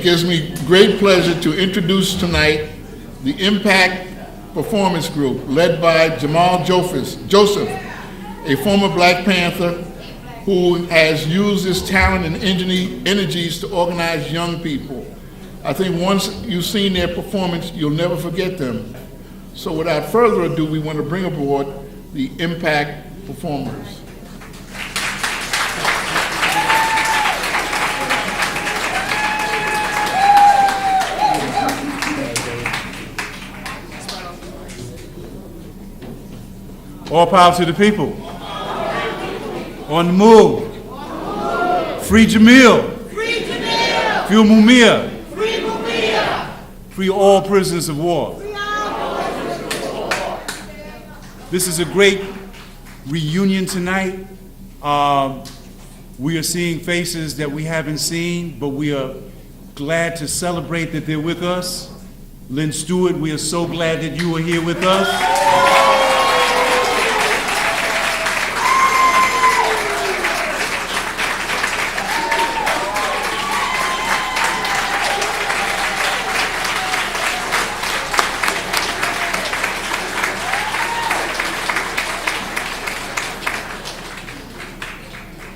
gives me great pleasure to introduce tonight the Impact Performance Group, led by Jamal Joseph, a former Black Panther who has used his talent and energies to organize young people. I think once you've seen their performance, you'll never forget them. So without further ado, we want to bring aboard the Impact Performers. All power to the people. On the move. Free Jamil. Free Jamil. Free Mumia. Free Mumia. Free all prisoners of war. This is a great reunion tonight. We are seeing faces that we haven't seen, but we are glad to celebrate that they're with us. Lynn Stewart, we are so glad that you are here with us.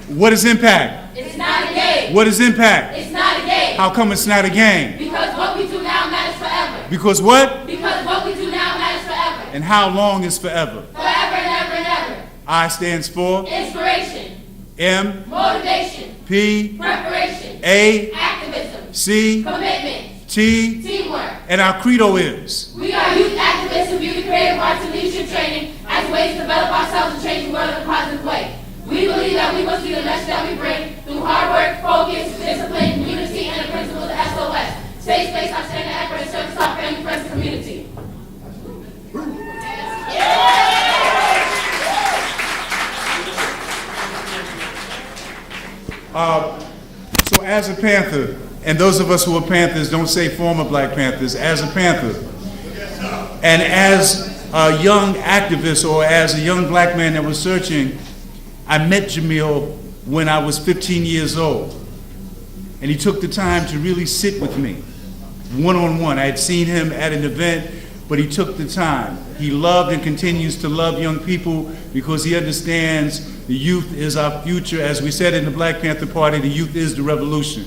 What is Impact? It's not a game. What is Impact? It's not a game. How come it's not a game? Because what we do now matters forever. Because what? Because what we do now matters forever. And how long is forever? Forever and ever and ever. I stands for? Inspiration. M. Motivation. P. Preparation. A. Activism. C. Commitment. T. Teamwork. And our credo is? We are youth activists who view the creative arts and leadership training as ways to develop ourselves and change the world in a positive way. We believe that we must be the message that we bring through hard work, focus, discipline, unity, and the principles of SOS. Safe space, our standing effort, and service to our family, friends, and community. So as a Panther, and those of us who are Panthers, don't say former Black Panthers, as a Panther, and as a young activist or as a young Black man that was searching, I met Jamil when I was 15 years old, and he took the time to really sit with me, one-on-one. I had seen him at an event, but he took the time. He loved and continues to love young people because he understands the youth is our future. As we said in the Black Panther Party, the youth is the revolution.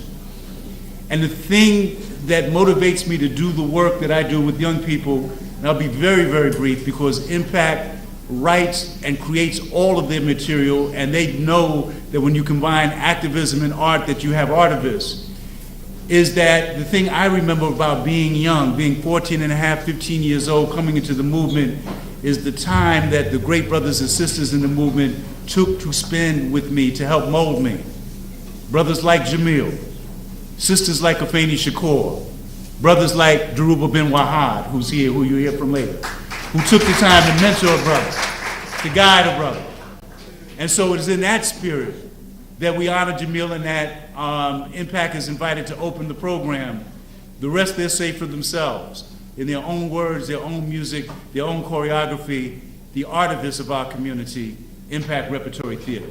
And the thing that motivates me to do the work that I do with young people, and I'll be very, very brief, because Impact writes and creates all of their material, and they know that when you combine activism and art that you have artivists, is that the thing I remember about being young, being 14 and a half, 15 years old, coming into the movement, is the time that the great brothers and sisters in the movement took to spend with me to help mold me. Brothers like Jamil, sisters like Afeni Shakur, brothers like Dhoruba bin Wahad, who's here, who you'll hear from later, who took the time to mentor a brother, to guide a brother. And so it is in that spirit that we honor Jamil and that Impact is invited to open the program. The rest they'll say for themselves, in their own words, their own music, their own choreography, the artivists of our community, Impact Repertory Theater.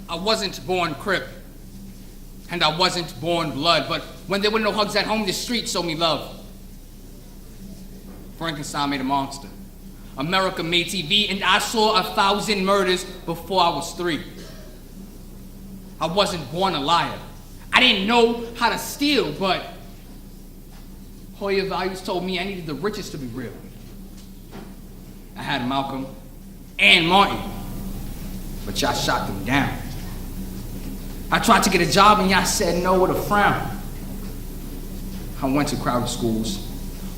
I wasn't born Crip, and I wasn't born blood, but when there were no hugs at home, the streets showed me love. Frankenstein made a monster. America made TV, and I saw 1,000 murders before I was 3. I wasn't born a liar. I didn't know how to steal, but Hoya values told me I needed the riches to be real. I had Malcolm and Martin, but y'all shot them down. I tried to get a job and y'all said no with a frown. I went to crowded schools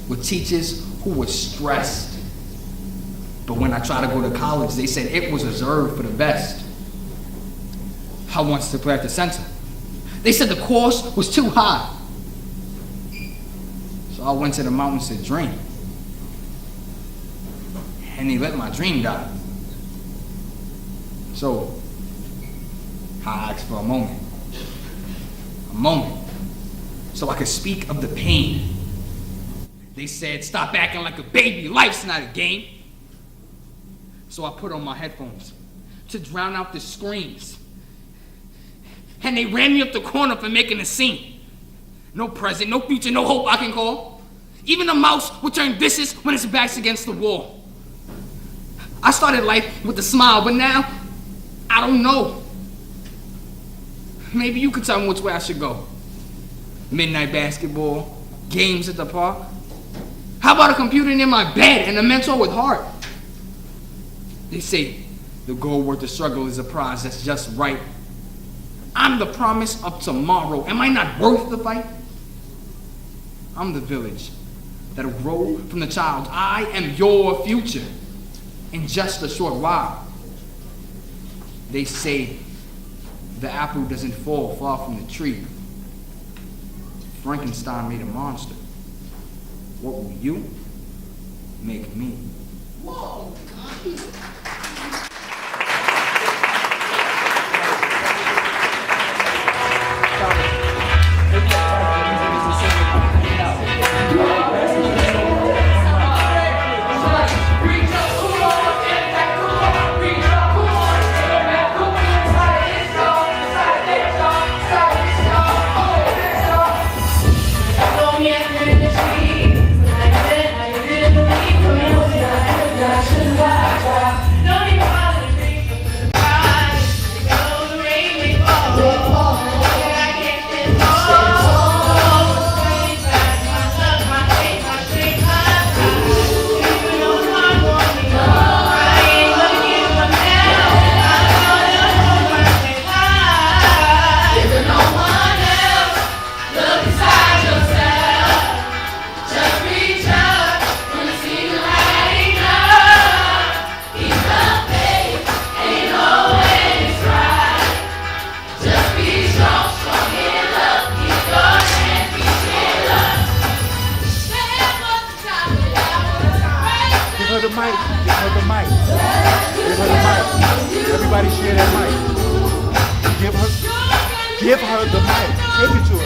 with teachers who were stressed. But when I tried to go to college, they said it was reserved for the best. I wanted to play at the center. They said the course was too high. So I went to the mountains to dream. And they let my dream die. So I asked for a moment, so I could speak of the pain. They said, stop acting like a baby, life's not a game. So I put on my headphones to drown out the screams. And they ran me up the corner for making a scene. No present, no future, no hope I can call. Even a mouse will turn vicious when its back's against the wall. I started life with a smile, but now, I don't know. Maybe you could tell me which way I should go. Midnight basketball, games at the park. How about a computer near my bed and a mentor with heart? They say the goal worth the struggle is a prize that's just right. I'm the promise of tomorrow. Am I not worth the fight? I'm the village that'll grow from the child. I am your future in just a short while. They say the apple doesn't fall far from the tree. Frankenstein made a monster. What will you make me? Whoa! Everybody share that mic. Give her the mic. Take it to her.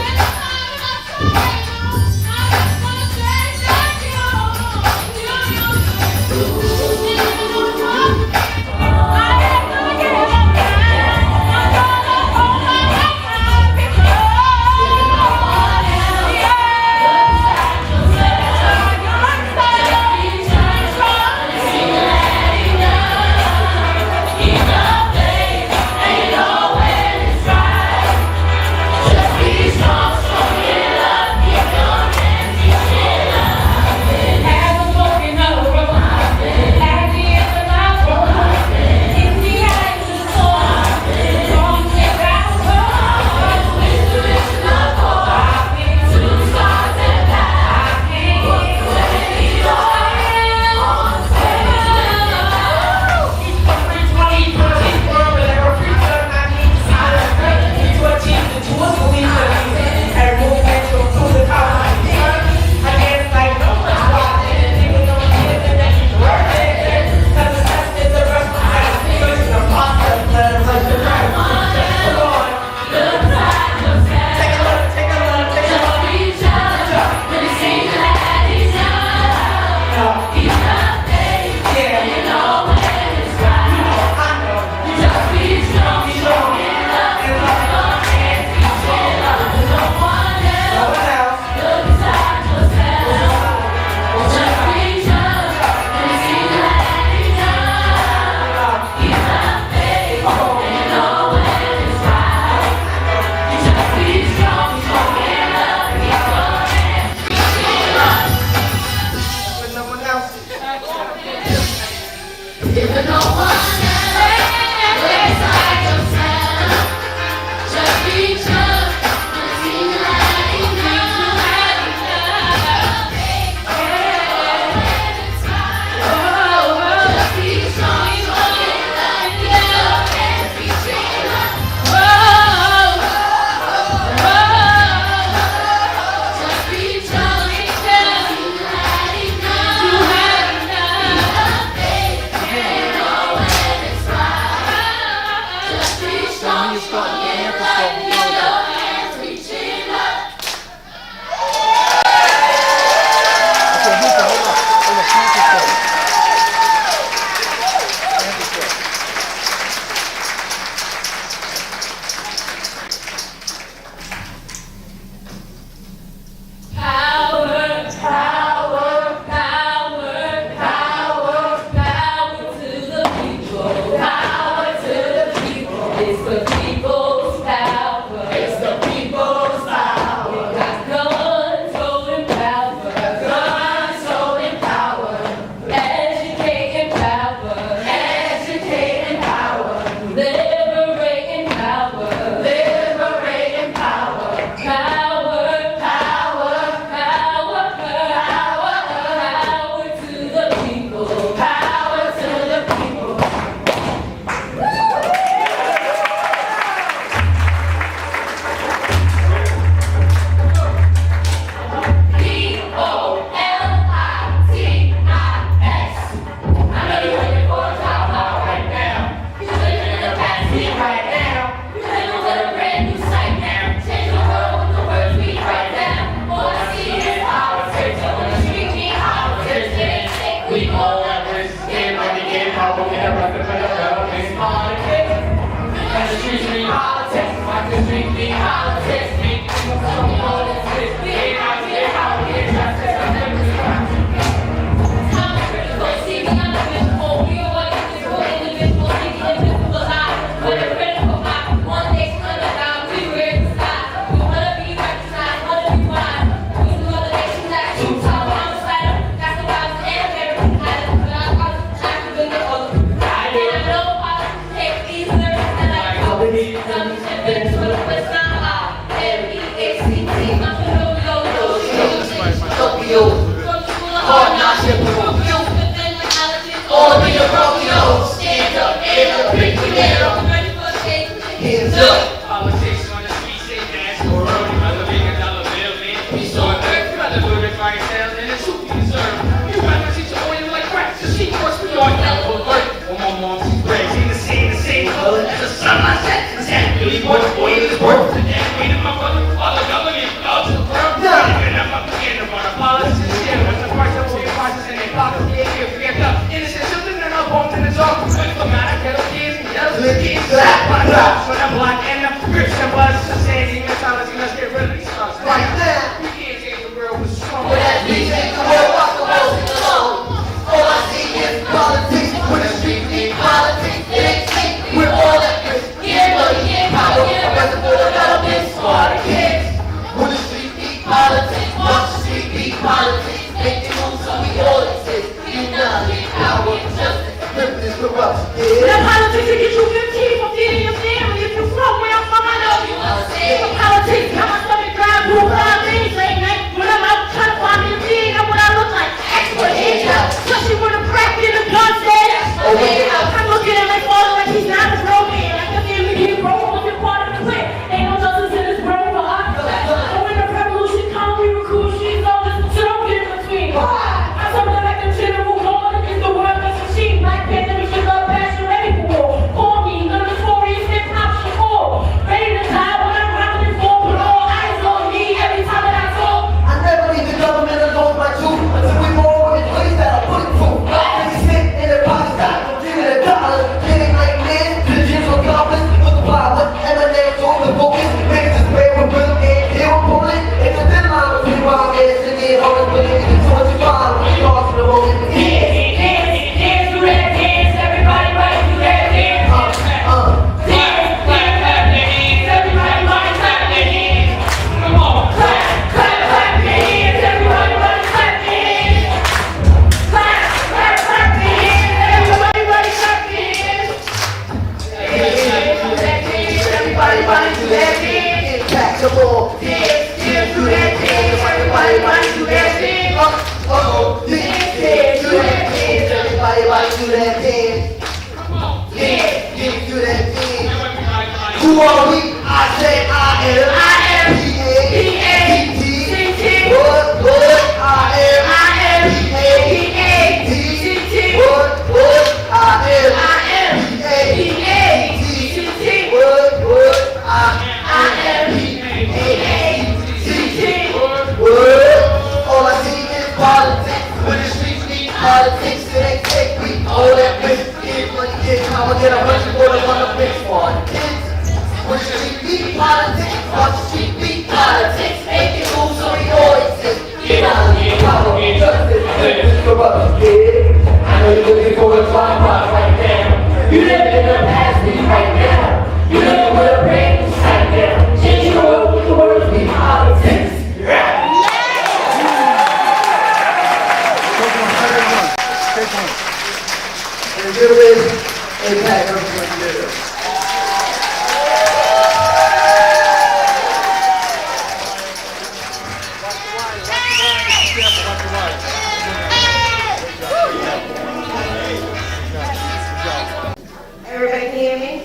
Everybody can hear me?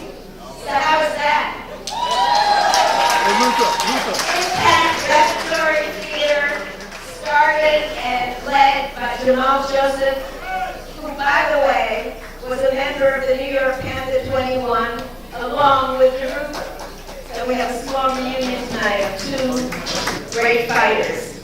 So how was that? Repertory Theater started and led by Jamal Joseph, who, by the way, was a member of the New York Panther 21, along with Dhoruba. So we have a small reunion tonight of two great fighters.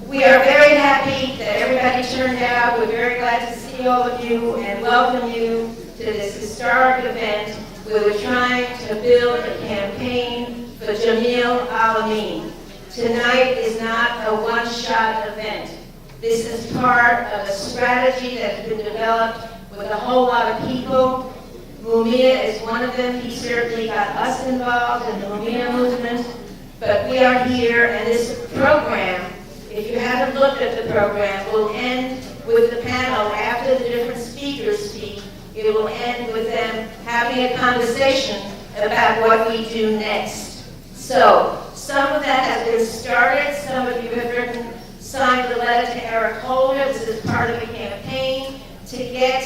We are very happy that everybody turned out. We're very glad to see all of you and welcome you to this historic event where we're trying to build a campaign for Jamil Al-Amin. Tonight is not a one-shot event. This is part of a strategy that has been developed with a whole lot of people. Mumia is one of them. He certainly got us involved in the Mumia movement. But we are here, and this program, if you haven't looked at the program, will end with the panel after the different speakers speak. It will end with them having a conversation about what we do next. So, some of that has been started. Some of you have signed the letter to Eric Holder. This is part of a campaign to get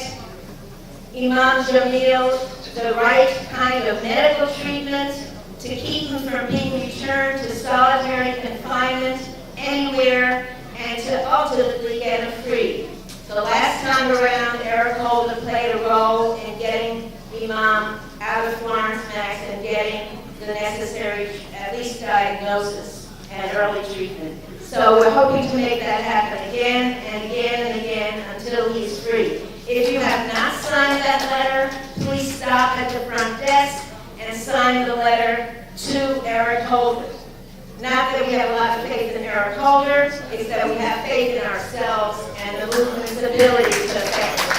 Imam Jamil the right kind of medical treatment, to keep him from being returned to solitary confinement anywhere, and to ultimately get him free. The last time around, Eric Holder played a role in getting Imam out of Florence Max and getting the necessary, at least, diagnosis and early treatment. So we're hoping to make that happen again and again and again until he's free. If you have not signed that letter, please stop at the front desk and sign the letter to Eric Holder. Not that we have a lot of faith in Eric Holder, it's that we have faith in ourselves and the movement's ability to affect it.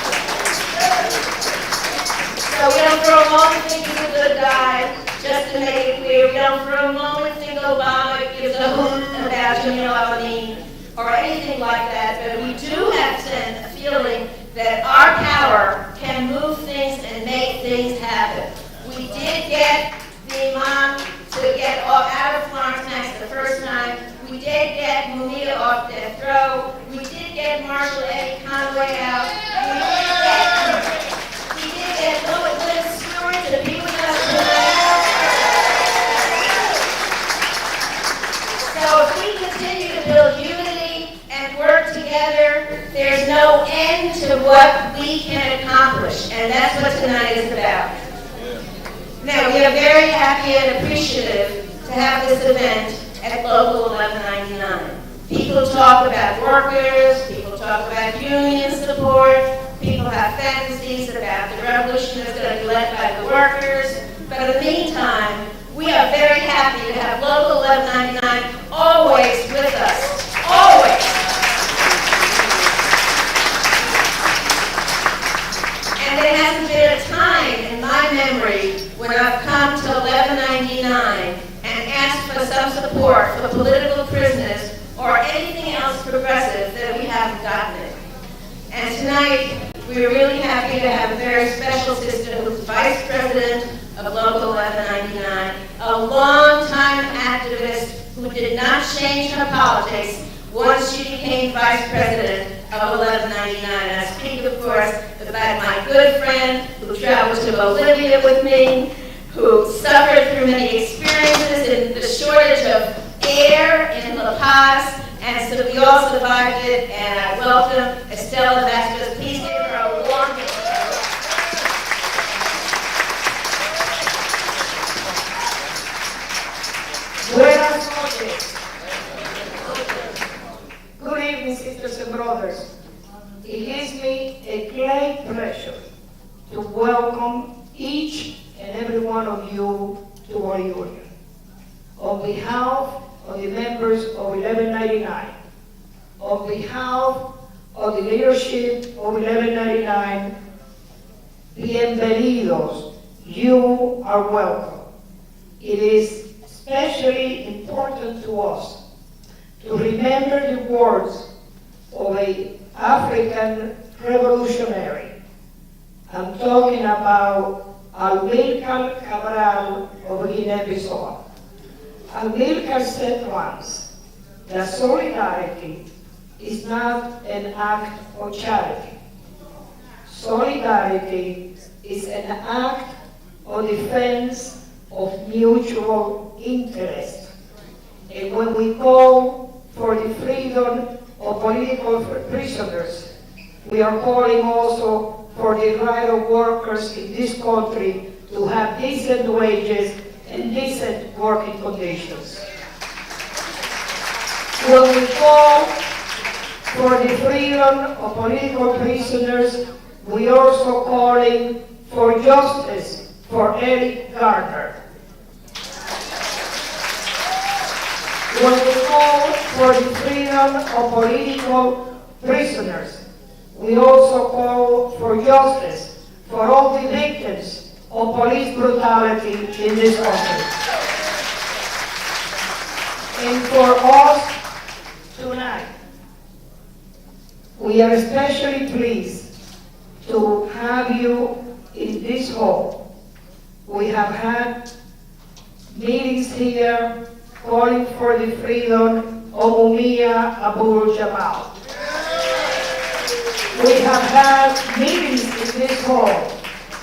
So we don't for a moment think he's a good guy, just to make it clear. We don't for a moment think Obama gives a hoot about Jamil Al-Amin or anything like that, but we do have a feeling that our power can move things and make things happen. We did get the Imam to get out of Florence Max the first time. We did get Mumia off death row. We did get Marshal Eddie Conway out. We did get Lynn Stewart to be with us tonight. So if we continue to build unity and work together, there's no end to what we can accomplish, and that's what tonight is about. Now, we are very happy and appreciative to have this event at Local 1199. People talk about workers, people talk about union support, people have fantasies about the revolution that's going to be led by the workers, but in the meantime, we are very happy to have Local 1199 always with us, always. And there hasn't been a time in my memory when I've come to 1199 and asked for some support for political prisoners or anything else progressive that we haven't gotten it. And tonight, we're really happy to have a very special sister who's vice president of Local 1199, a long-time activist who did not change her politics once she became vice president of 1199. And I speak, of course, about my good friend who traveled to Bolivia with me, who suffered through many experiences in the shortage of air in La Paz, and so we all survived it, and I welcome Estela Vasquez. Please give her a warm hand. Buenas noches. Good evening, sisters and brothers. It gives me a great pleasure to welcome each and every one of you to our union. On behalf of the members of 1199, on behalf of the leadership of 1199, bienvenidos, you are welcome. It is especially important to us to remember the words of an African revolutionary. I'm talking about Amilcar Cabral of Guinea-Bissau. Amilcar said once that solidarity is not an act of charity. Solidarity is an act of defense of mutual interest. And when we call for the freedom of political prisoners, we are calling also for the right of workers in this country to have decent wages and decent working conditions. When we call for the freedom of political prisoners, we are also calling for justice for Eric Garner. When we call for the freedom of political prisoners. We also call for justice for all the victims of police brutality in this country. And for us tonight, we are especially pleased to have you in this hall. We have had meetings here calling for the freedom of Umia Abdul-Jamal. We have had meetings in this hall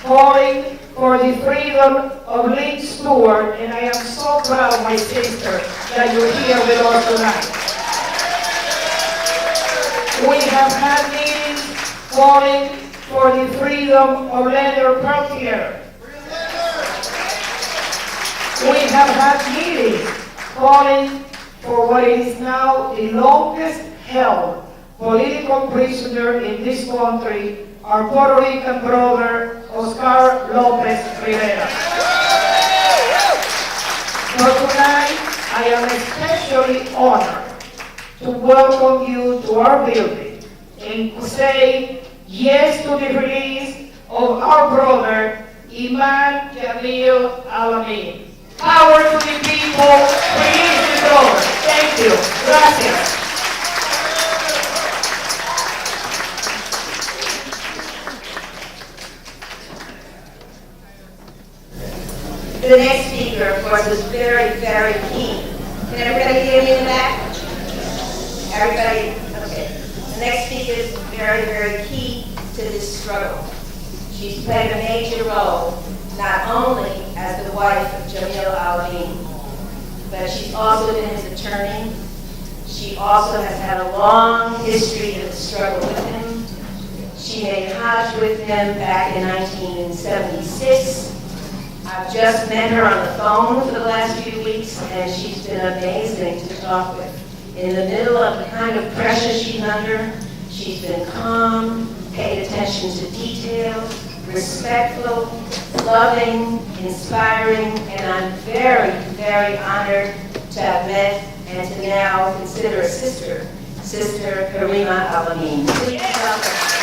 calling for the freedom of Lynn Stewart, and I am so proud, my sister, that you're here with us tonight. We have had meetings calling for the freedom of Leonard Peltier. We have had meetings calling for what is now the longest held political prisoner in this country, our Puerto Rican brother, Oscar Lopez Rivera. So tonight, I am especially honored to welcome you to our building and to say yes to the release of our brother, Iman Jamil Al-Amin. Power to the people, release the brother. Thank you. Gracias. The next speaker, of course, is very, very key. Can everybody hear me in the back? Everybody? Okay. The next speaker is very, very key to this struggle. She's played a major role, not only as the wife of Jamil Al-Amin, but she's also been his attorney. She also has had a long history of the struggle with him. She made Hajj with him back in 1976. I've just met her on the phone for the last few weeks, and she's been amazing to talk with. In the middle of the kind of pressure she's under, she's been calm, paid attention to details, respectful, loving, inspiring, and I'm very, very honored to have met and to now consider a sister, Sister Karima Al-Amin. Please welcome.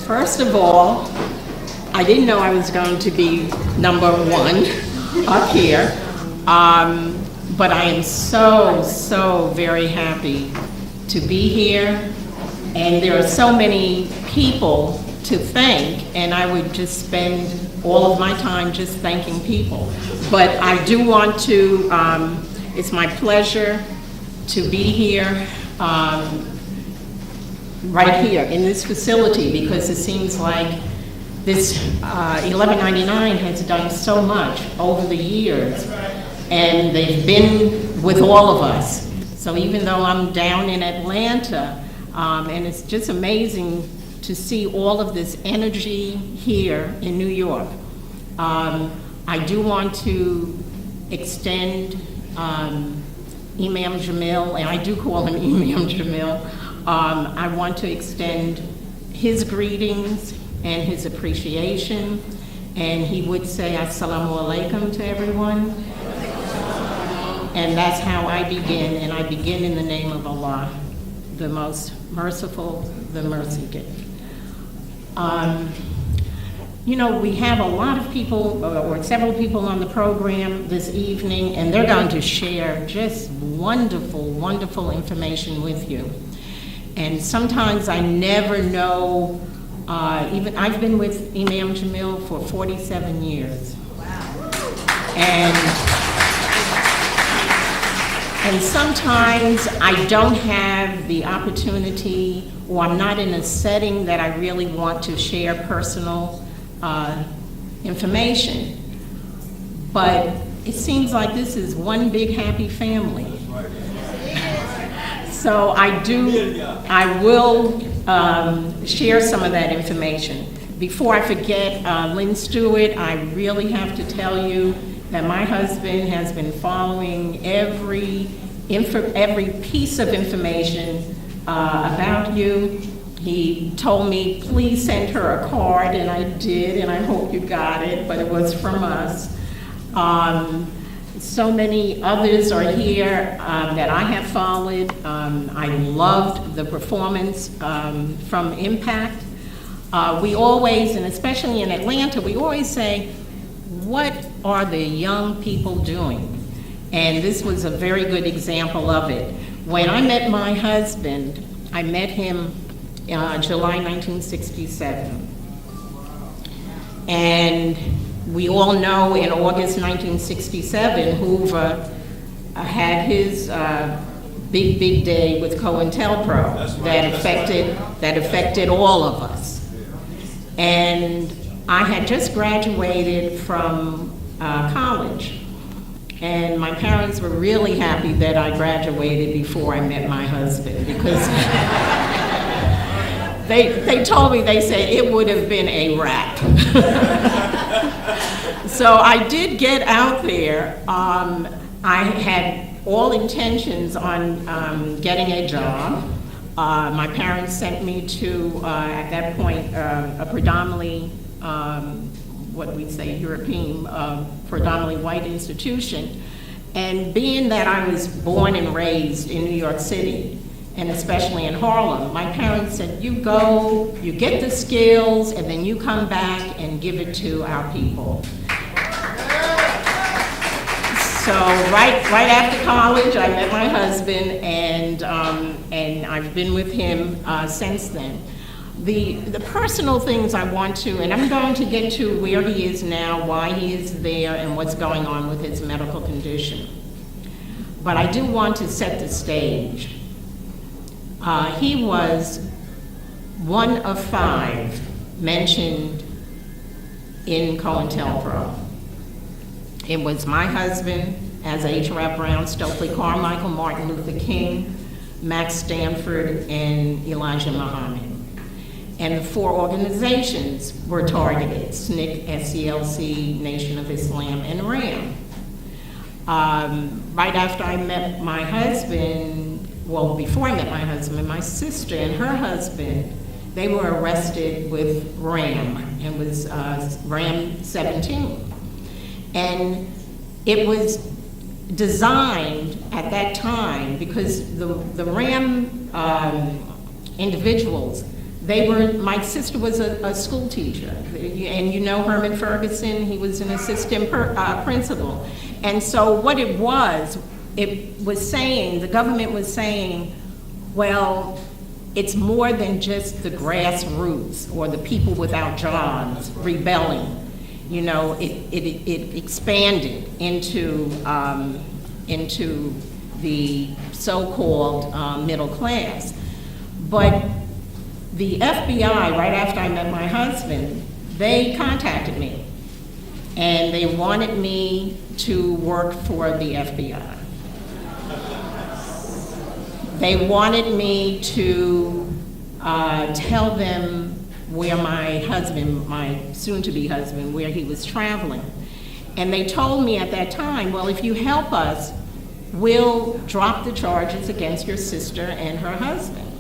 First of all, I didn't know I was going to be number one up here, but I am so very happy to be here, and there are so many people to thank, and I would just spend all of my time just thanking people. But I do want to, it's my pleasure to be here, right here in this facility, because it seems like this 1199 has done so much over the years, and they've been with all of us. So even though I'm down in Atlanta, and it's just amazing to see all of this energy here in New York. I do want to extend Imam Jamil, and I do call him Imam Jamil. I want to extend his greetings and his appreciation, and he would say Assalamu alaikum to everyone. And that's how I begin, and I begin in the name of Allah, the most merciful, the mercy giver. You know, we have a lot of people, or several people on the program this evening, and they're going to share just wonderful, wonderful information with you. And sometimes I never know, even I've been with Imam Jamil for 47 years. Wow. And sometimes I don't have the opportunity, or I'm not in a setting that I really want to share personal information. But it seems like this is one big happy family. So I will share some of that information. Before I forget, Lynn Stewart, I really have to tell you that my husband has been following every piece of information about you. He told me, please send her a card, and I did, and I hope you got it, but it was from us. So many others are here that I have followed. I loved the performance from Impact. We always, and especially in Atlanta, we always say, what are the young people doing? And this was a very good example of it. When I met my husband, I met him July 1967. And we all know in August 1967, Hoover had his big day with COINTELPRO that affected all of us. And I had just graduated from college, and my parents were really happy that I graduated before I met my husband, because they told me, they said it would have been a wrap. So I did get out there. I had all intentions on getting a job. My parents sent me to, at that point, a predominantly, what we'd say, European, predominantly white institution. And being that I was born and raised in New York City, and especially in Harlem, my parents said, you go, you get the skills, and then you come back and give it to our people. So right after college, I met my husband, and I've been with him since then. The personal things I want to, and I'm going to get to where he is now, why he is there, and what's going on with his medical condition. But I do want to set the stage. He was one of 5 mentioned in COINTELPRO. It was my husband, as H. Rap Brown, Stokely Carmichael, Martin Luther King, Max Stanford, and Elijah Muhammad. And the 4 organizations were targeted: SNCC, SCLC, Nation of Islam, and RAM. Right after I met my husband, well, before I met my husband, my sister and her husband, they were arrested with RAM. It was RAM 17. And it was designed at that time because the RAM individuals, my sister was a school teacher, and you know Herman Ferguson, he was an assistant principal. And so what it was saying, the government was saying, well, it's more than just the grassroots or the people without jobs rebelling. You know, it expanded into the so-called middle class. But the FBI, right after I met my husband, they contacted me, and they wanted me to work for the FBI. They wanted me to tell them where my husband, my soon-to-be husband, where he was traveling. And they told me at that time, well, if you help us, we'll drop the charges against your sister and her husband.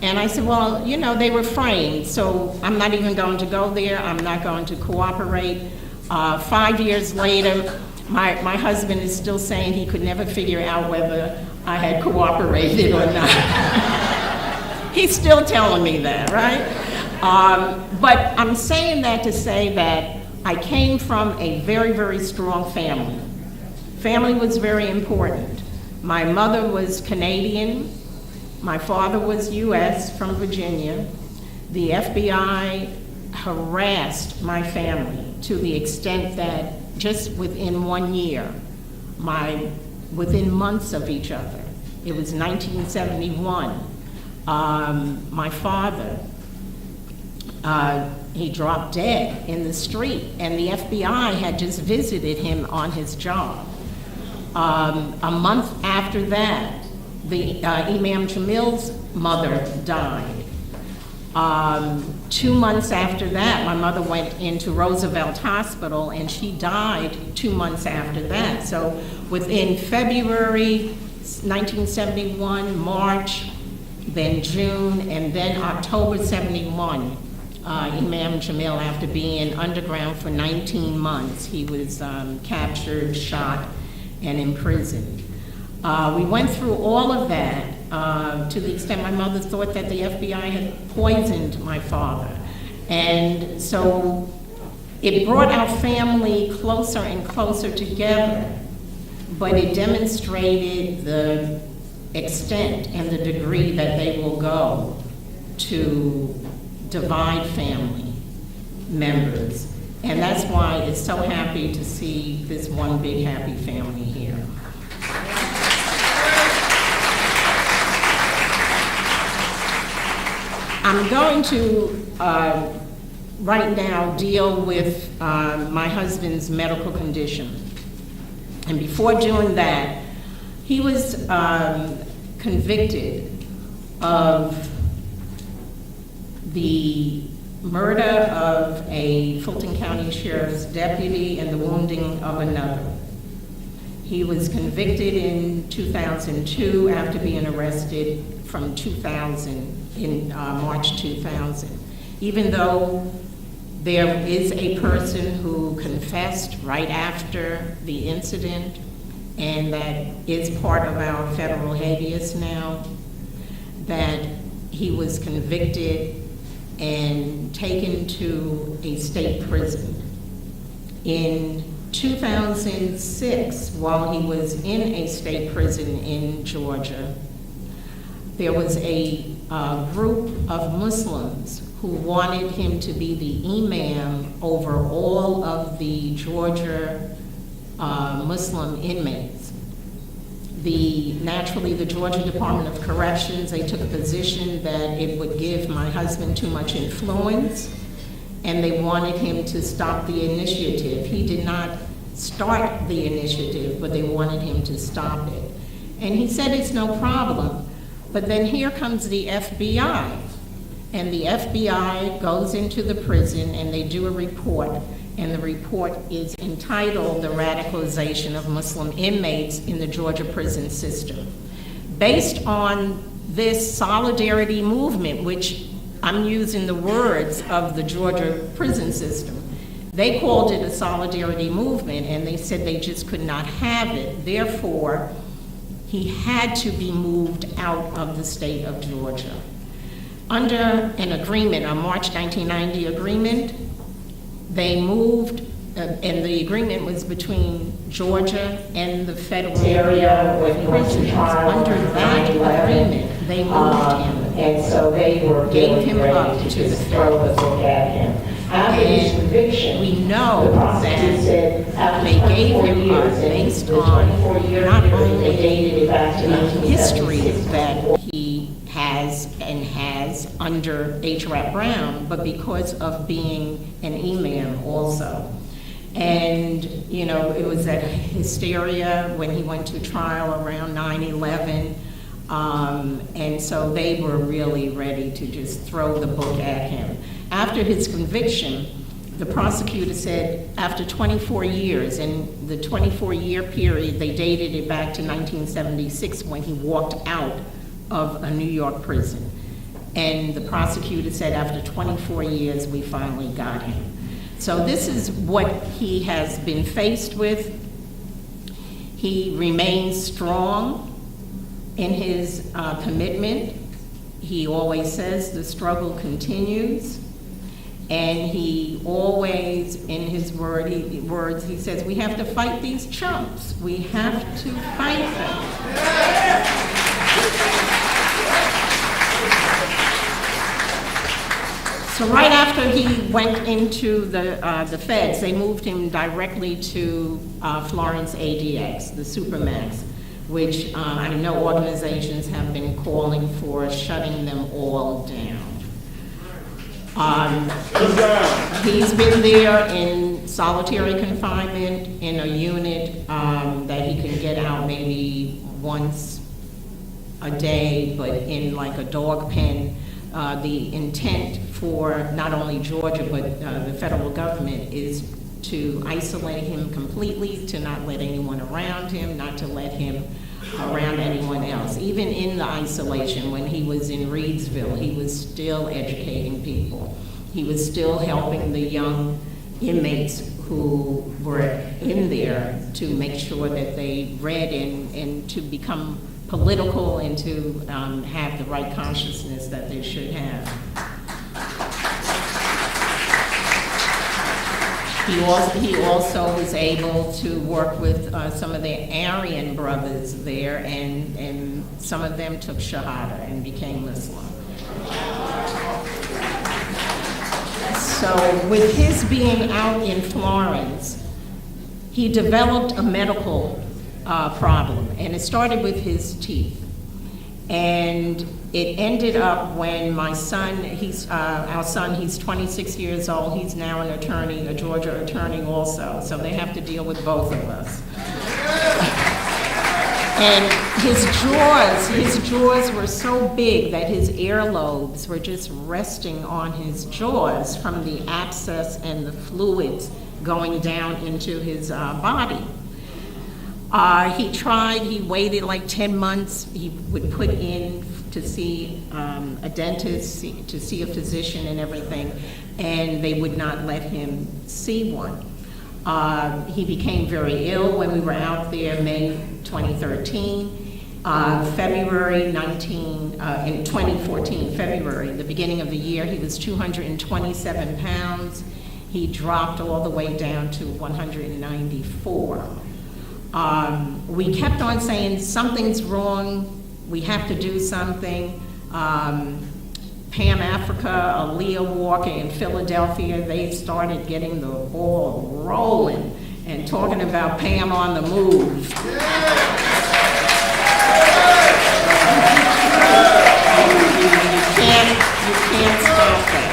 And I said, well, you know, they were framed, so I'm not even going to go there. I'm not going to cooperate. 5 years later, my husband is still saying he could never figure out whether I had cooperated or not. He's still telling me that, right? But I'm saying that to say that I came from a very, very strong family. Family was very important. My mother was Canadian. My father was US from Virginia. The FBI harassed my family to the extent that just within 1 year, within months of each other, it was 1971, my father, he dropped dead in the street, and the FBI had just visited him on his job. A month after that, the Imam Jamil's mother died. 2 months after that, my mother went into Roosevelt Hospital, and she died 2 months after that. So within February 1971, March, then June, and then October 71, Imam Jamil, after being underground for 19 months, he was captured, shot, and imprisoned. We went through all of that to the extent my mother thought that the FBI had poisoned my father. And so it brought our family closer and closer together, but it demonstrated the extent and the degree that they will go to divide family members. And that's why it's so happy to see this one big happy family here. I'm going to right now deal with my husband's medical condition. And before doing that, he was convicted of the murder of a Fulton County Sheriff's deputy and the wounding of another. He was convicted in 2002 after being arrested from 2000, in March 2000. Even though there is a person who confessed right after the incident, and that is part of our federal habeas now, that he was convicted and taken to a state prison. In 2006, while he was in a state prison in Georgia, there was a group of Muslims who wanted him to be the imam over all of the Georgia Muslim inmates. Naturally, the Georgia Department of Corrections, they took a position that it would give my husband too much influence, and they wanted him to stop the initiative. He did not start the initiative, but they wanted him to stop it. And he said it's no problem. But then here comes the FBI, and the FBI goes into the prison and they do a report, and the report is entitled The Radicalization of Muslim Inmates in the Georgia Prison System. Based on this solidarity movement, which I'm using the words of the Georgia prison system, they called it a solidarity movement, and they said they just could not have it. Therefore, he had to be moved out of the state of Georgia. Under an agreement, a March 1990 agreement, they moved, and the agreement was between Georgia and the federal area of prisons. Under that agreement, they moved him. And so they were gave him up to the throw the book at him. After his conviction, we know the prosecutor said that they gave him up based on not only the history that he has under H. Rap Brown, but because of being an imam also. And, you know, it was that hysteria when he went to trial around 9/11. And so they were really ready to just throw the book at him. After his conviction, the prosecutor said after 24 years, and the 24-year period, they dated it back to 1976 when he walked out of a New York prison. And the prosecutor said after 24 years, we finally got him. So this is what he has been faced with. He remains strong in his commitment. He always says the struggle continues. And he always, in his words, he says, we have to fight these chumps. We have to fight them. So right after he went into the feds, they moved him directly to Florence ADX, the Supermax, which I know organizations have been calling for shutting them all down. He's been there in solitary confinement in a unit that he can get out maybe once a day, but in like a dog pen. The intent for not only Georgia, but the federal government is to isolate him completely, to not let anyone around him, not to let him around anyone else. Even in the isolation, when he was in Reedsville, he was still educating people. He was still helping the young inmates who were in there to make sure that they read and to become political and to have the right consciousness that they should have. He also was able to work with some of the Aryan brothers there, and some of them took Shahada and became Muslim. So with his being out in Florence, he developed a medical problem, and it started with his teeth. And it ended up when my son, our son, he's 26 years old, he's now an attorney, a Georgia attorney also, so they have to deal with both of us. And his jaws were so big that his earlobes were just resting on his jaws from the abscess and the fluids going down into his body. He waited like 10 months. He would put in to see a dentist, to see a physician and everything, and they would not let him see one. He became very ill when we were out there, May 2013. February 19, in 2014, February, the beginning of the year, he was 227 pounds. He dropped all the way down to 194. We kept on saying, something's wrong, we have to do something. Pam Africa, Aaliyah Walker in Philadelphia, they started getting the ball rolling and talking about Pam on the move. You can't stop that.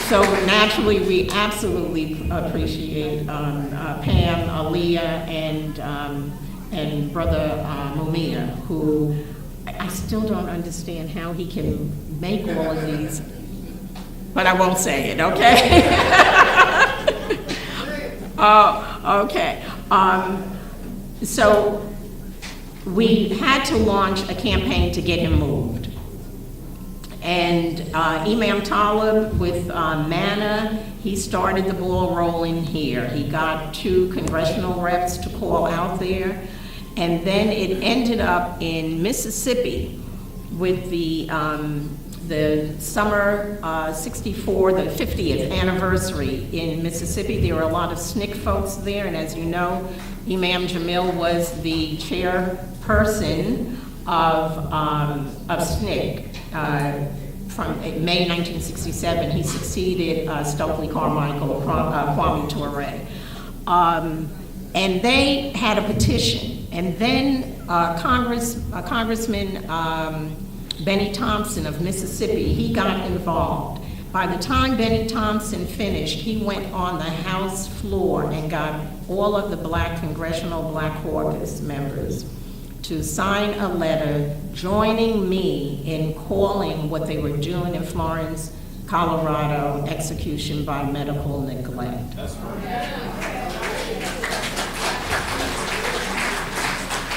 So naturally, we absolutely appreciate Pam, Aaliyah, and Brother Mumia, who I still don't understand how he can make all of these, but I won't say it, okay? Okay. So we had to launch a campaign to get him moved. And Imam Talib with MANA, he started the ball rolling here. He got 2 congressional reps to call out there. And then it ended up in Mississippi with the summer 64, the 50th anniversary in Mississippi. There were a lot of SNCC folks there, and as you know, Imam Jamil was the chairperson of SNCC. From May 1967, he succeeded Stokely Carmichael, Kwame Ture. And they had a petition. And then Congressman Benny Thompson of Mississippi, he got involved. By the time Benny Thompson finished, he went on the House floor and got all of the Congressional Black Caucus members to sign a letter joining me in calling what they were doing in Florence, Colorado, execution by medical neglect. That's right.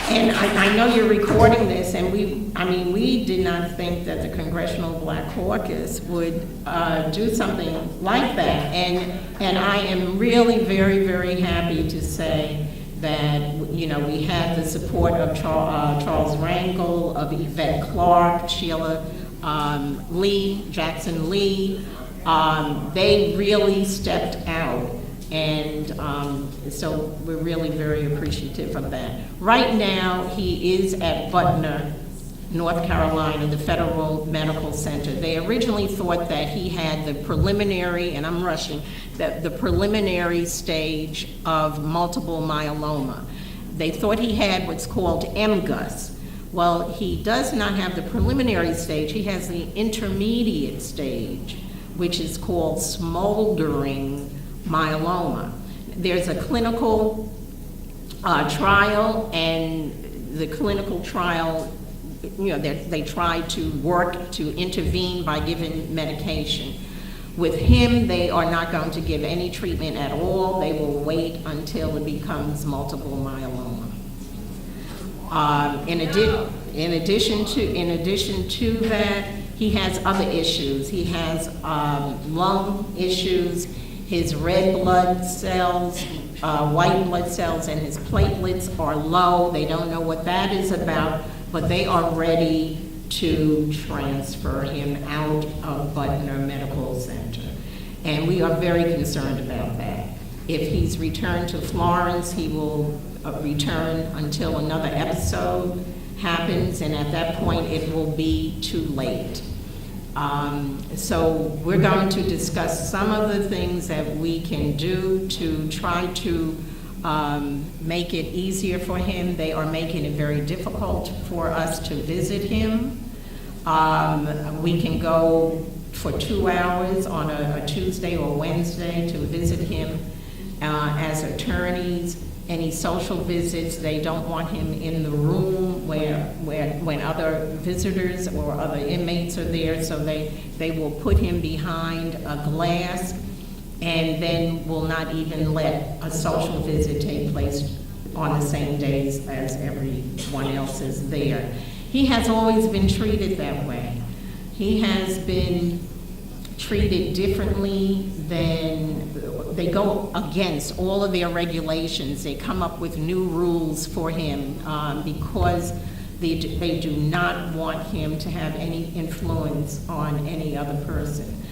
And I know you're recording this, and we did not think that the Congressional Black Caucus would do something like that. And I am really very, very happy to say that, we had the support of Charles Rangel, of Yvette Clarke, Sheila Lee, Jackson Lee. They really stepped out. And so we're really very appreciative of that. Right now, he is at Butner, North Carolina, the Federal Medical Center. They originally thought that he had the preliminary, and I'm rushing, the preliminary stage of multiple myeloma. They thought he had what's called MGUS. Well, he does not have the preliminary stage, he has the intermediate stage, which is called smoldering myeloma. There's a clinical trial, and the clinical trial, they try to work to intervene by giving medication. With him, they are not going to give any treatment at all. They will wait until it becomes multiple myeloma. In addition to that, he has other issues. He has lung issues. His red blood cells, white blood cells, and his platelets are low. They don't know what that is about, but they are ready to transfer him out of Butner Medical Center. And we are very concerned about that. If he's returned to Florence, he will return until another episode happens, and at that point it will be too late. So we're going to discuss some of the things that we can do to try to make it easier for him. They are making it very difficult for us to visit him. We can go for 2 hours on a Tuesday or Wednesday to visit him as attorneys. Any social visits, they don't want him in the room when other visitors or other inmates are there, so they will put him behind a glass and then will not even let a social visit take place on the same days as everyone else is there. He has always been treated that way. He has been treated differently than, they go against all of their regulations. They come up with new rules for him because they do not want him to have any influence on any other person.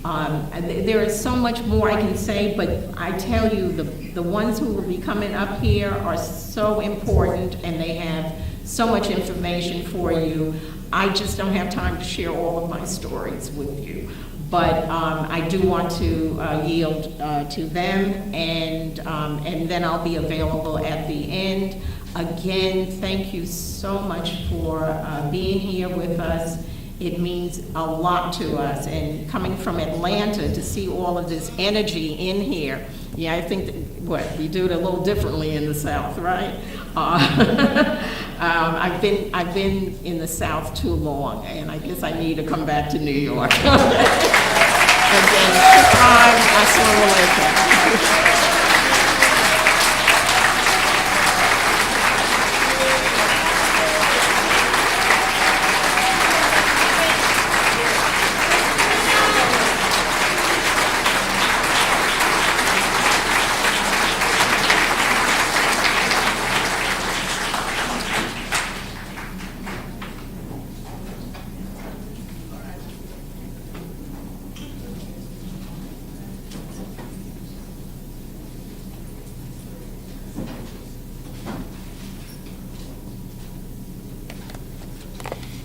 There is so much more I can say, but I tell you, the ones who will be coming up here are so important, and they have so much information for you. I just don't have time to share all of my stories with you. But I do want to yield to them, and then I'll be available at the end. Again, thank you so much for being here with us. It means a lot to us, and coming from Atlanta to see all of this energy in here. Yeah, I think that, we do it a little differently in the South, right? I've been in the South too long, and I guess I need to come back to New York. Again, assalamu alaikum.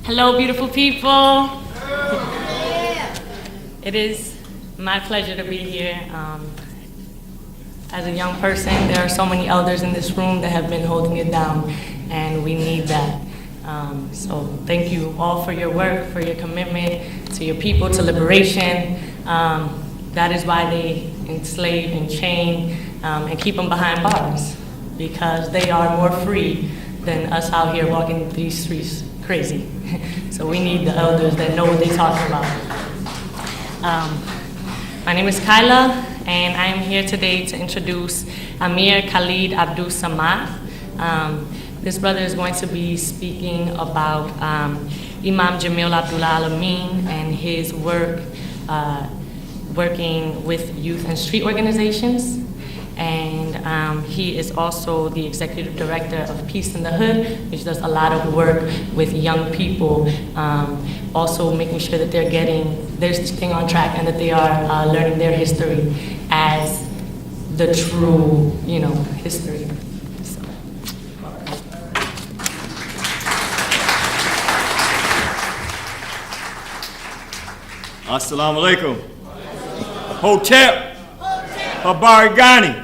Hello, beautiful people. It is my pleasure to be here. As a young person, there are so many elders in this room that have been holding it down, and we need that. So thank you all for your work, for your commitment to your people, to liberation. That is why they enslave and chain and keep them behind bars, because they are more free than us out here walking these streets crazy. So we need the elders that know what they're talking about. My name is Kyla, and I'm here today to introduce Amir Khalid Abdul Samad. This brother is going to be speaking about Imam Jamil Al-Amin and his work working with youth and street organizations. And he is also the executive director of Peace in the Hood, which does a lot of work with young people, also making sure that they're getting their thing on track and that they are learning their history as the true, history. So. Assalamu alaikum. Hotep. Habarigani.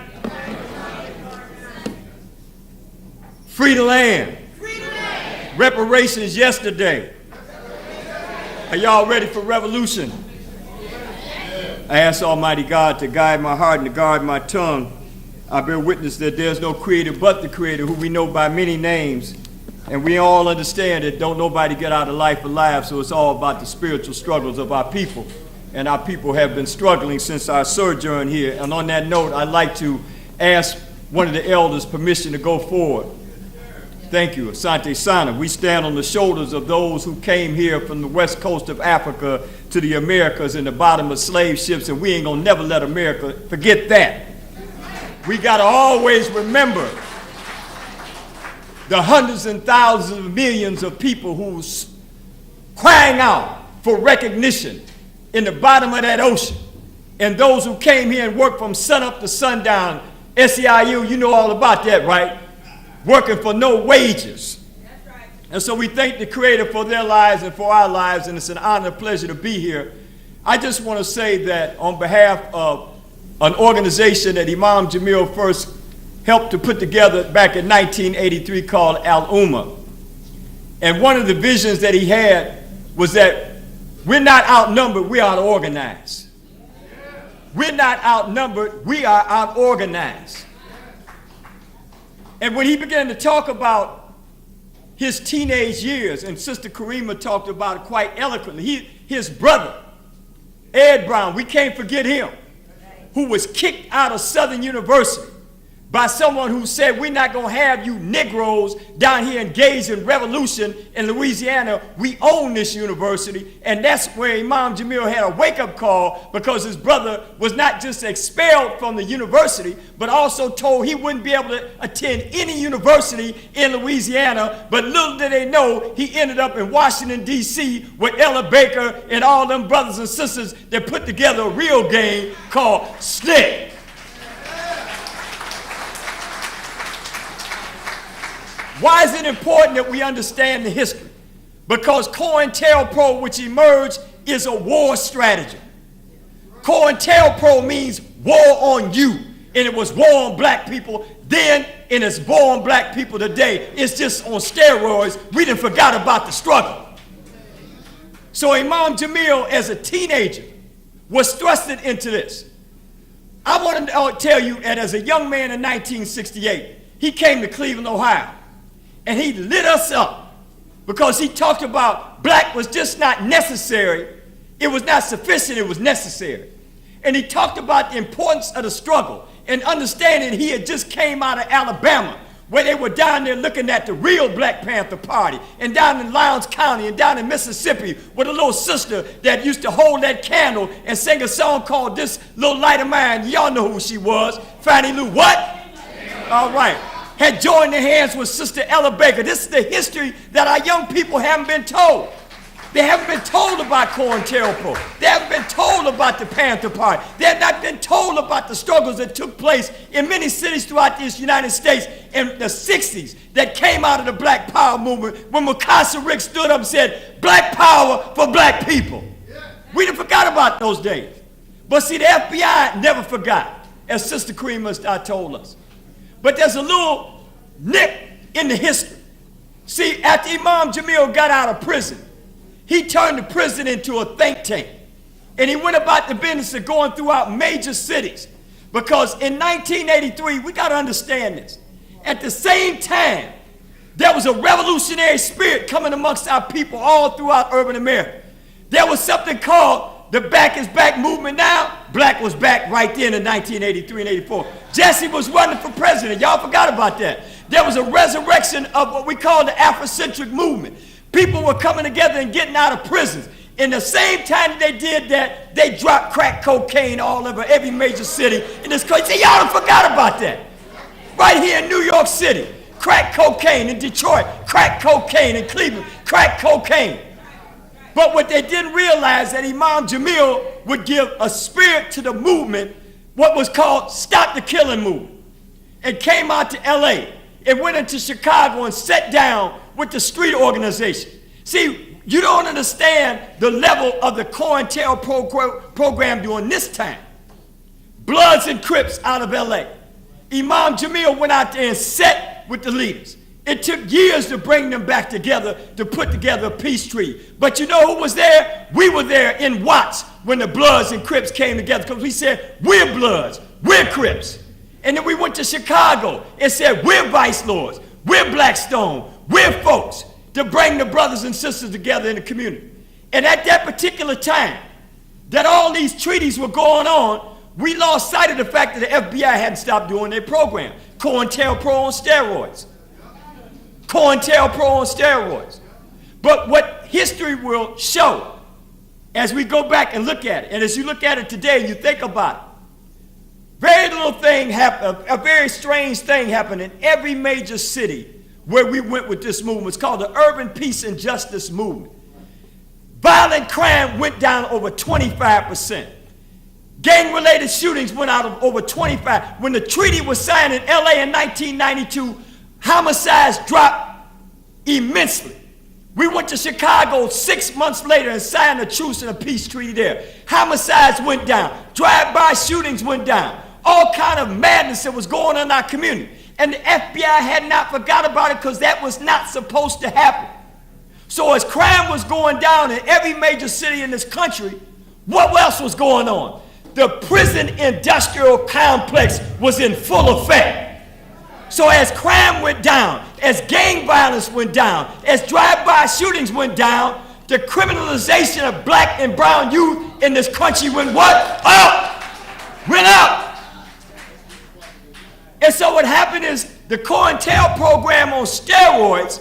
Free the land. Reparations yesterday. Are y'all ready for revolution? I ask Almighty God to guide my heart and to guard my tongue. I bear witness that there's no creator but the Creator, who we know by many names. And we all understand that don't nobody get out of life alive, so it's all about the spiritual struggles of our people. And our people have been struggling since our sojourn here. And on that note, I'd like to ask one of the elders permission to go forward. Thank you, Asante Sana. We stand on the shoulders of those who came here from the west coast of Africa to the Americas in the bottom of slave ships, and we ain't gonna never let America forget that. We gotta always remember the hundreds and thousands of millions of people who's crying out for recognition in the bottom of that ocean, and those who came here and worked from sunup to sundown. SEIU, you know all about that, right? Working for no wages. That's right. And so we thank the Creator for their lives and for our lives, and it's an honor and pleasure to be here. I just want to say that on behalf of an organization that Imam Jamil first helped to put together back in 1983 called Al-Amin. And one of the visions that he had was that we're not outnumbered, we are organized. We're not outnumbered, we are outorganized. And when he began to talk about his teenage years, and Sister Karima talked about it quite eloquently, his brother, Ed Brown, we can't forget him, who was kicked out of Southern University by someone who said, we're not going to have you Negroes down here engaged in revolution in Louisiana. We own this university. And that's where Imam Jamil had a wake-up call, because his brother was not just expelled from the university, but also told he wouldn't be able to attend any university in Louisiana. But little did they know, he ended up in Washington, D.C. with Ella Baker and all them brothers and sisters that put together a real game called SNCC. Why is it important that we understand the history? Because COINTELPRO, which emerged, is a war strategy. COINTELPRO means war on you, and it was war on black people then, and it's war on black people today. It's just on steroids. We done forgot about the struggle. So Imam Jamil, as a teenager, was thrusted into this. I want to tell you that as a young man in 1968, he came to Cleveland, Ohio. And he lit us up because he talked about black was just not necessary. It was not sufficient, it was necessary. And he talked about the importance of the struggle and understanding he had just came out of Alabama, where they were down there looking at the real Black Panther Party, and down in Lowndes County and down in Mississippi with a little sister that used to hold that candle and sing a song called This Little Light of Mine. Y'all know who she was. Fannie Lou what? All right. Had joined their hands with Sister Ella Baker. This is the history that our young people haven't been told. They haven't been told about COINTELPRO. They haven't been told about the Panther Party. They have not been told about the struggles that took place in many cities throughout this United States in the 60s that came out of the Black Power movement when Mukasa Rick stood up and said, Black power for black people. We done forgot about those days. But see, the FBI never forgot, as Sister Karima told us. But there's a little nip in the history. See, after Imam Jamil got out of prison, he turned the prison into a think tank. And he went about the business of going throughout major cities. Because in 1983, we got to understand this. At the same time, there was a revolutionary spirit coming amongst our people all throughout urban America. There was something called the Back is Back movement now. Black was back right then in 1983 and 84. Jesse was running for president. Y'all forgot about that. There was a resurrection of what we call the Afrocentric movement. People were coming together and getting out of prisons. In the same time that they did that, they dropped crack cocaine all over every major city in this country. See, y'all forgot about that. Right here in New York City, crack cocaine. In Detroit, crack cocaine. In Cleveland, crack cocaine. But what they didn't realize that Imam Jamil would give a spirit to the movement, what was called Stop the Killing movement, and came out to LA and went into Chicago and sat down with the street organization. See, you don't understand the level of the COINTELPRO program during this time. Bloods and Crips out of LA. Imam Jamil went out there and sat with the leaders. It took years to bring them back together, to put together a peace treaty. But you know who was there? We were there in Watts when the Bloods and Crips came together, because we said, we're Bloods, we're Crips. And then we went to Chicago and said, we're Vice Lords, we're Blackstone, we're folks, to bring the brothers and sisters together in the community. And at that particular time, that all these treaties were going on, we lost sight of the fact that the FBI hadn't stopped doing their program, COINTELPRO on steroids. COINTELPRO on steroids. But what history will show as we go back and look at it, and as you look at it today and you think about it, very little thing happened, a very strange thing happened in every major city where we went with this movement. It's called the Urban Peace and Justice Movement. Violent crime went down over 25%. Gang-related shootings went out of over 25%. When the treaty was signed in LA in 1992, homicides dropped immensely. We went to Chicago 6 months later and signed a truce and a peace treaty there. Homicides went down. Drive-by shootings went down. All kind of madness that was going on in our community. And the FBI had not forgot about it because that was not supposed to happen. So as crime was going down in every major city in this country, what else was going on? The prison industrial complex was in full effect. So as crime went down, as gang violence went down, as drive-by shootings went down, the criminalization of black and brown youth in this country went what? Up! Went up! And so what happened is the COINTEL program on steroids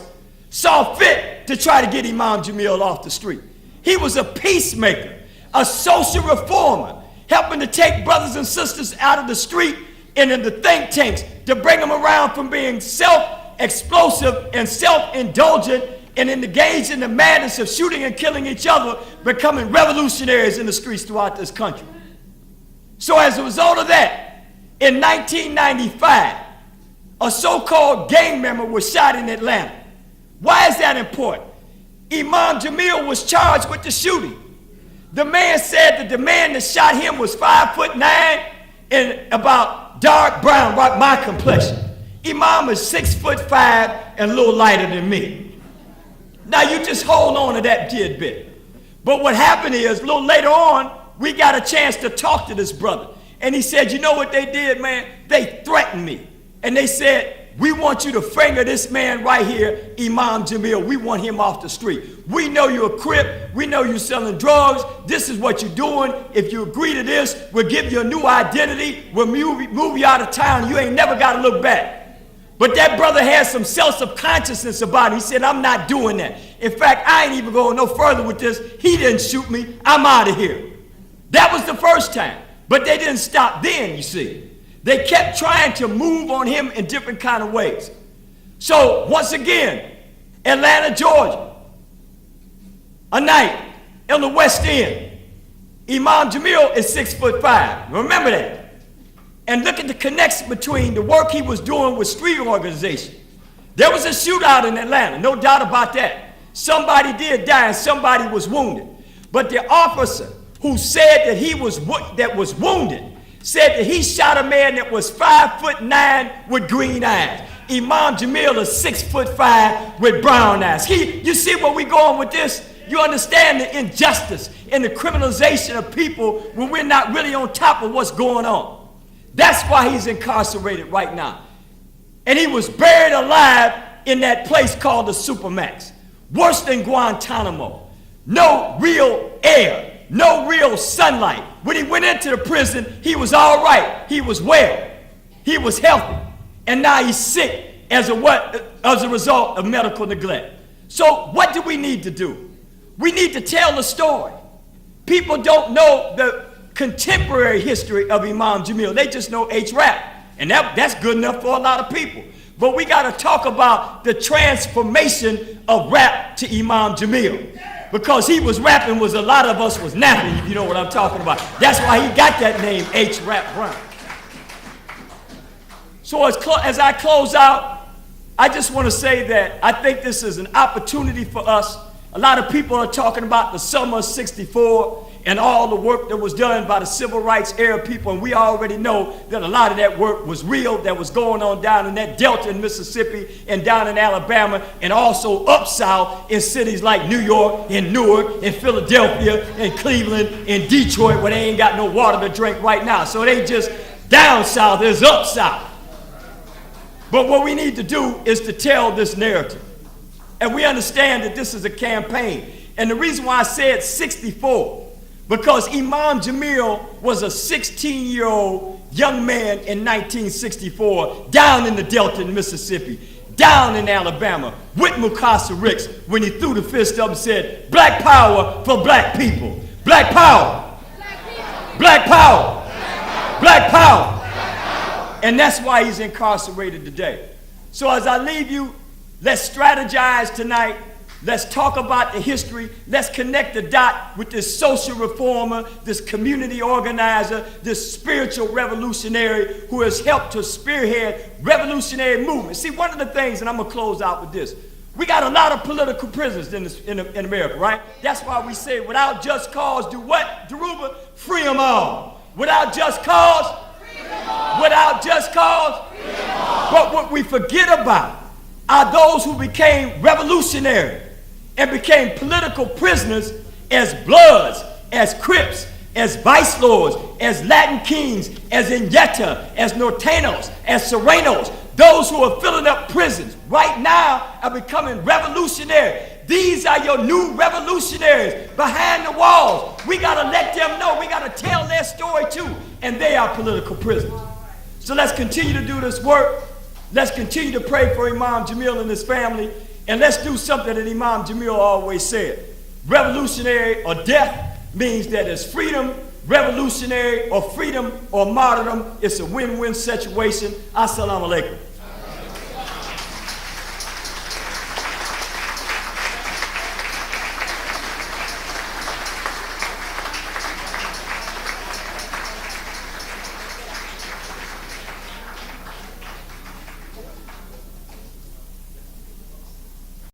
saw fit to try to get Imam Jamil off the street. He was a peacemaker, a social reformer, helping to take brothers and sisters out of the street and in the think tanks to bring them around from being self-explosive and self-indulgent and engaged in the madness of shooting and killing each other, becoming revolutionaries in the streets throughout this country. So as a result of that, in 1995, a so-called gang member was shot in Atlanta. Why is that important? Imam Jamil was charged with the shooting. The man said that the man that shot him was 5'9" and about dark brown, like my complexion. Imam is 6'5" and a little lighter than me. Now you just hold on to that tidbit. But what happened is, a little later on, we got a chance to talk to this brother. And he said, you know what they did, man? They threatened me. And they said, we want you to finger this man right here, Imam Jamil. We want him off the street. We know you're a Crip. We know you're selling drugs. This is what you're doing. If you agree to this, we'll give you a new identity. We'll move you out of town. You ain't never got to look back. But that brother had some self-consciousness about it. He said, I'm not doing that. In fact, I ain't even going no further with this. He didn't shoot me. I'm out of here. That was the first time. But they didn't stop then, you see. They kept trying to move on him in different kind of ways. So, once again, Atlanta, Georgia, a night in the West End. Imam Jamil is 6'5". Remember that. And look at the connection between the work he was doing with street organization. There was a shootout in Atlanta, no doubt about that. Somebody did die and somebody was wounded. But the officer who said that he was wounded said that he shot a man that was 5'9" with green eyes. Imam Jamil is 6'5" with brown eyes. You see where we going with this? You understand the injustice and the criminalization of people when we're not really on top of what's going on. That's why he's incarcerated right now. And he was buried alive in that place called the Supermax. Worse than Guantanamo. No real air. No real sunlight. When he went into the prison, he was all right. He was well. He was healthy. And now he's sick as a result of medical neglect. So what do we need to do? We need to tell the story. People don't know the contemporary history of Imam Jamil. They just know H-Rap. And that's good enough for a lot of people. But we got to talk about the transformation of rap to Imam Jamil. Because he was rapping was a lot of us was napping, if you know what I'm talking about. That's why he got that name, H-Rap Brown. So as I close out, I just want to say that I think this is an opportunity for us. A lot of people are talking about the summer of '64 and all the work that was done by the civil rights era people, and we already know that a lot of that work was real, that was going on down in that Delta in Mississippi and down in Alabama, and also up south in cities like New York and Newark and Philadelphia and Cleveland and Detroit, where they ain't got no water to drink right now. So it ain't just down south, it's up south. But what we need to do is to tell this narrative. And we understand that this is a campaign. And the reason why I said 64, because Imam Jamil was a 16-year-old young man in 1964 down in the Delta in Mississippi. down in Alabama with Mukasa Ricks when he threw the fist up and said, black power for black people. Black power. Black power. Black power. And that's why he's incarcerated today. So as I leave you, let's strategize tonight. Let's talk about the history. Let's connect the dot with this social reformer, this community organizer, this spiritual revolutionary who has helped to spearhead revolutionary movements. See, one of the things, and I'm going to close out with this, we got a lot of political prisoners in America, right? That's why we say without just cause, do what, Dhoruba? Free them all. Without just cause, without just cause. But what we forget about are those who became revolutionary and became political prisoners as Bloods, as Crips, as Vice Lords, as Latin Kings, as Inyeta, as Norteños, as Serenos. Those who are filling up prisons right now are becoming revolutionary. These are your new revolutionaries behind the walls. We gotta let them know, we gotta tell their story too, and they are political prisoners. So let's continue to do this work. Let's continue to pray for Imam Jamil and his family, and let's do something that Imam Jamil always said. Revolutionary or death means that it's freedom. Revolutionary or freedom or martyrdom, it's a win-win situation. Assalamu alaikum.